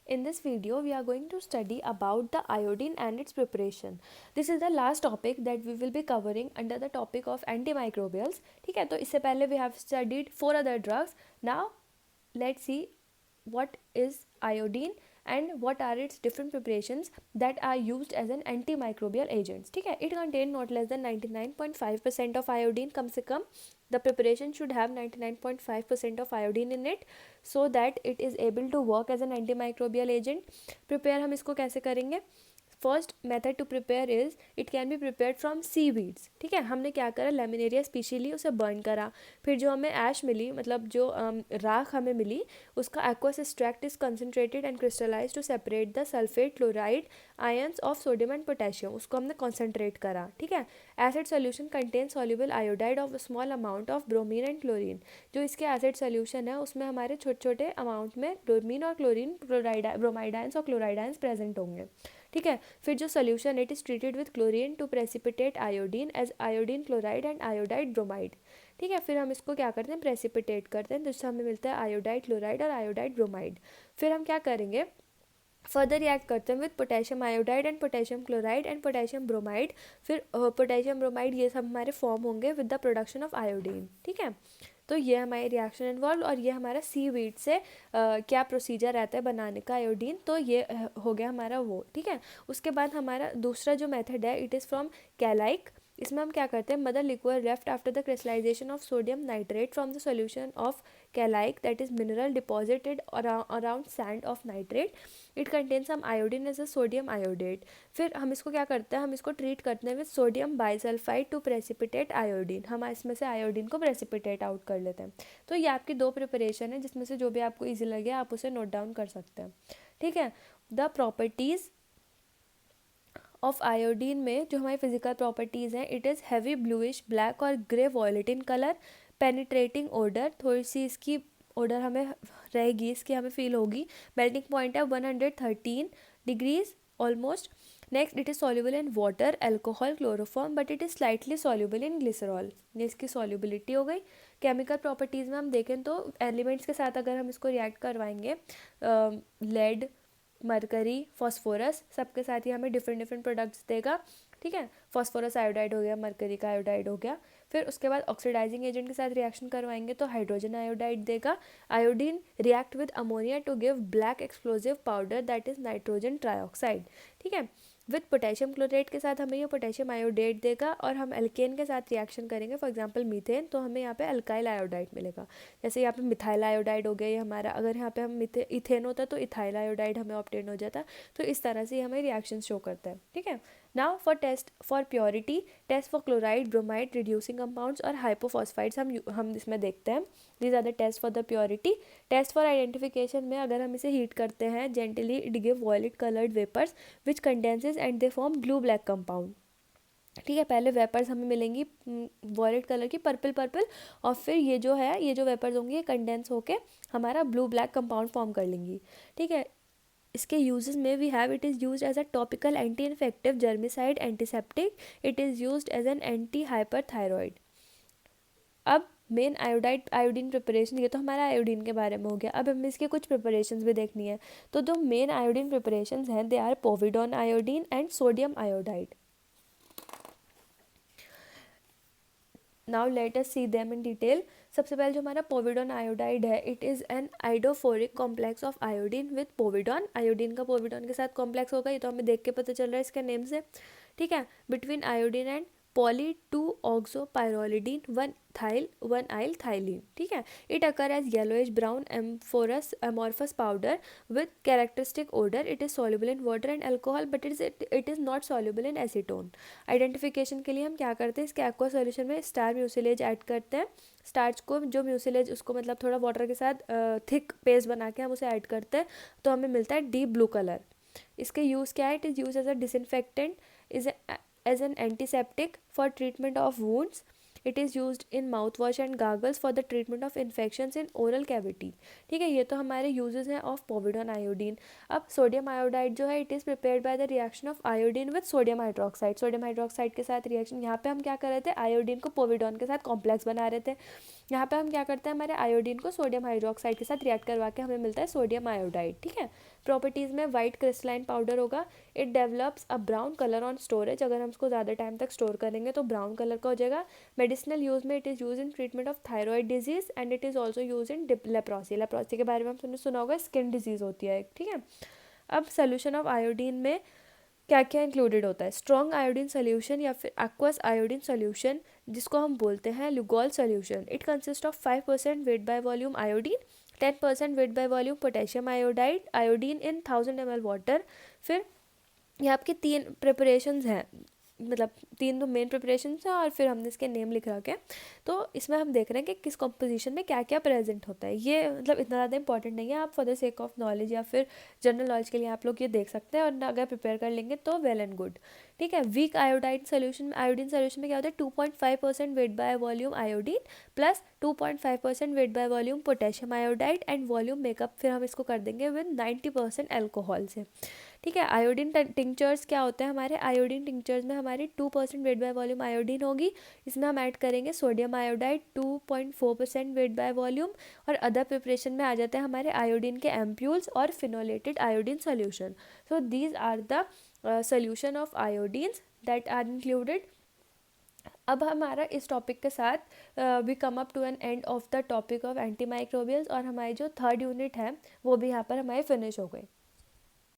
In this video, we are going to study about the iodine and its preparation. This is the last topic that we will be covering under the topic of antimicrobials. ठीक है, तो इससे पहले we have studied 4 other drugs. Now, let's see what is iodine and what are its different preparations that are used as an antimicrobial agents. ठीक है, it contain not less than 99.5% of iodine. कम से कम the preparation should have 99.5% of iodine in it so that it is able to work as an antimicrobial agent. Prepare हम इसको कैसे करेंगे? First method to prepare is it can be prepared from seaweeds. ठीक है, हमने क्या करा, laminaria species ली, उसे बर्न करा, फिर जो हमें ऐश मिली, मतलब जो राख हमें मिली, उसका aqueous extract is concentrated and crystallise to separate the sulphate chloride ions of sodium and potassium. उसको हमने कॉन्सेंट्रेट करा. ठीक है, acid solution contain soluble iodide of small amount of bromine and chlorine. जो इसके एसिड सोल्यूशन है उसमें हमारे छोटे छोटे अमाउंट में ब्रोमीन और क्लोरीन, ब्रोमाइडाइंस और क्लोराइडाइंस प्रेजेंट होंगे. ठीक है, फिर जो solution it is treated with chlorine to precipitate iodine as iodine chloride and iodide bromide. ठीक है, फिर हम इसको क्या करते हैं, प्रेसिपिटेट करते हैं, जिससे हमें मिलता है आयोडाइड क्लोराइड और आयोडाइड ब्रोमाइड. फिर हम क्या करेंगे, फर्दर रिएक्ट करते हैं with potassium iodide and potassium chloride and potassium bromide. फिर पोटेशियम ब्रोमाइड ये सब हमारे फॉर्म होंगे with the production of iodine. ठीक है, तो ये हमारी रिएक्शन इन्वॉल्व, और ये हमारा सी वीड से क्या प्रोसीजर रहता है बनाने का आयोडीन. तो ये हो गया हमारा वो. ठीक है, उसके बाद हमारा दूसरा जो मेथड है इट इज़ फ्रॉम कैलाइक. इसमें हम क्या करते हैं, mother liquid left after the crystallization of sodium nitrate from the solution of caliche that is mineral deposited around sand of nitrate. It contain some iodine as a sodium iodate. फिर हम इसको क्या करते हैं, हम इसको ट्रीट करते हैं with sodium bisulphide to precipitate iodine. हम इसमें से आयोडीन को प्रेसिपिटेट आउट कर लेते हैं. तो ये आपकी 2 प्रिपरेशन है, जिसमें से जो भी आपको ईजी लगे आप उसे नोट डाउन कर सकते हैं. ठीक है, द प्रॉपर्टीज़ ऑफ आयोडीन में जो हमारी फिजिकल प्रॉपर्टीज़ हैं, it is heavy bluish black और grey violet in colour, penetrating odour, थोड़ी सी इसकी ओडर हमें रहेगी, इसकी हमें फील होगी. मेल्टिंग पॉइंट है 113 degrees almost. Next, it is soluble in water, alcohol, chloroform, but it is slightly soluble in glycerol. ये इसकी सॉल्युबिलिटी हो गई. केमिकल प्रॉपर्टीज़ में हम देखें तो एलिमेंट्स के साथ अगर हम इसको रिएक्ट करवाएंगे, लेड, मरकरी, फॉस्फोरस, सबके साथ ही हमें डिफरेंट डिफरेंट प्रोडक्ट्स देगा. ठीक है, फॉस्फोरस आयोडाइड हो गया, मरकरी का आयोडाइड हो गया. फिर उसके बाद ऑक्सीडाइजिंग एजेंट के साथ रिएक्शन करवाएंगे तो हाइड्रोजन आयोडाइड देगा. Iodine react with ammonia to give black explosive powder that is nitrogen trioxide. ठीक है, विद पोटेशियम क्लोरेट के साथ हमें ये पोटेशियम आयोडेट देगा, और हम एल्केन के साथ रिएक्शन करेंगे, फॉर एग्जांपल मीथेन, तो हमें यहाँ पे अल्काइल आयोडाइड मिलेगा. जैसे यहाँ पे मिथाइल आयोडाइड हो गया ये हमारा, अगर यहाँ पे हम इथेन होता तो इथाइल आयोडाइड हमें ऑब्टेन हो जाता. तो इस तरह से हमें रिएक्शन शो करता है. ठीक है, now for test for purity, test for chloride, bromide, reducing compounds और हाइपोफॉस्फाइड्स हम इसमें देखते हैं. These are the test for the purity. Test for identification में अगर हम इसे हीट करते हैं gently, it give violet coloured vapours which condenses and they form blue black compound. ठीक है, पहले वेपर्स हमें मिलेंगी वॉयलेट कलर की, पर्पल पर्पल, और फिर ये जो है, ये जो वेपर्स होंगी ये कंडेंस होके हमारा ब्लू ब्लैक कंपाउंड फॉर्म कर लेंगी. ठीक है, इसके यूजेस में we have, it is use as a topical anti infective, germicide, antiseptic. It is use as an anti hyperthyroid. अब मेन आयोडीन प्रिपरेशन, ये तो हमारा आयोडीन के बारे में हो गया. अब हमें इसके कुछ प्रिपरेशंस भी देखनी है. तो जो मेन आयोडीन प्रिपरेशंस हैं they are povidone iodine and sodium iodide. Now let us see them in detail. सबसे पहले जो हमारा पोविडॉन आयोडाइड है, it is an iodophoric complex of iodine with povidone. Iodine का पोविडॉन के साथ कॉम्प्लेक्स होगा, ये तो हमें देख के पता चल रहा है इसके नेम से. ठीक है, between iodine and poly 2 oxopyrrolidine 1 ethyl 1 yl ethylene. ठीक है, it occur as yellowish brown amorphous powder with characteristic odor. It is soluble in water and alcohol, but it is not soluble in acetone. Identification के लिए हम क्या करते हैं, इसके aqua solution में स्टार म्यूसिलेज ऐड करते हैं. स्टार्च को, जो म्यूसिलेज, उसको मतलब थोड़ा वाटर के साथ थिक पेस्ट बना के हम उसे ऐड करते हैं, तो हमें मिलता है डीप ब्लू कलर. इसके यूज़ क्या है, it is use as a disinfectant, is as an antiseptic for treatment of wounds. It is used in mouthwash and gargles for the treatment of infections in oral cavity. ठीक है, ये तो हमारे uses हैं of पोविडॉन iodine. अब sodium iodide जो है, it is prepared by the reaction of iodine with sodium hydroxide. Sodium hydroxide के साथ रिएक्शन, यहाँ पे हम क्या कर रहे थे, आयोडीन को पोविडॉन के साथ कॉम्प्लेक्स बना रहे थे. यहाँ पे हम क्या करते हैं, हमारे आयोडीन को सोडियम हाइड्रोक्साइड के साथ रिएक्ट करवा के हमें मिलता है सोडियम आयोडाइड, ठीक है। प्रॉपर्टीज़ में वाइट क्रिस्टलाइन पाउडर होगा, it develops a brown colour on storage, अगर हम उसको ज़्यादा टाइम तक स्टोर करेंगे तो ब्राउन कलर का हो जाएगा। मेडिसिनल यूज़ में it is use in treatment of thyroid disease and it is also use in leprosy, leprosy के बारे में हमने सुना होगा, स्किन डिजीज़ होती है, ठीक है। अब सोल्यूशन ऑफ आयोडीन में क्या क्या इंक्लूडेड होता है, स्ट्रॉन्ग आयोडीन सोल्यूशन या फिर एक्वस आयोडीन सोल्यूशन जिसको हम बोलते हैं Lugol solution, it consist of 5% wait by volume iodine, 10% wait by volume potassium iodide, iodine in 1000 ml water. फिर ये आपके 3 प्रिपरेशंस हैं, मतलब 3 तो मेन प्रिपरेशन है और फिर हमने इसके नेम लिख रखे हैं। तो इसमें हम देख रहे हैं कि किस कॉम्पोजिशन में क्या क्या प्रेजेंट होता है, ये मतलब इतना ज़्यादा इंपॉर्टेंट नहीं है, आप for the sake of knowledge या फिर जनरल नॉलेज के लिए आप लोग ये देख सकते हैं, और अगर प्रिपेयर कर लेंगे तो वेल एंड गुड, ठीक है। Weak iodine solution, iodine solution में क्या होता है, 2.5% weight by volume iodine plus 2.5% weight by volume potassium iodide and volume makeup फिर हम इसको कर देंगे विद 90% एल्कोहल से, ठीक है। आयोडीन टिंक्चर्स क्या होते हैं हमारे, आयोडीन टिंक्चर्स में हमारी 2% वेट बाय वॉल्यूम आयोडीन होगी, इसमें हम ऐड करेंगे sodium iodide 2.4% weight by volume, और अदर प्रिपरेशन में आ जाते हैं हमारे आयोडीन के एम्प्यूल्स और phenolated iodine solution. So these are the solution of iodines that are included. अब हमारा इस टॉपिक के साथ we come up to an end of the topic of anti microbials, और हमारी जो 3rd यूनिट है वो भी यहाँ पर हमारी फिनिश हो गई।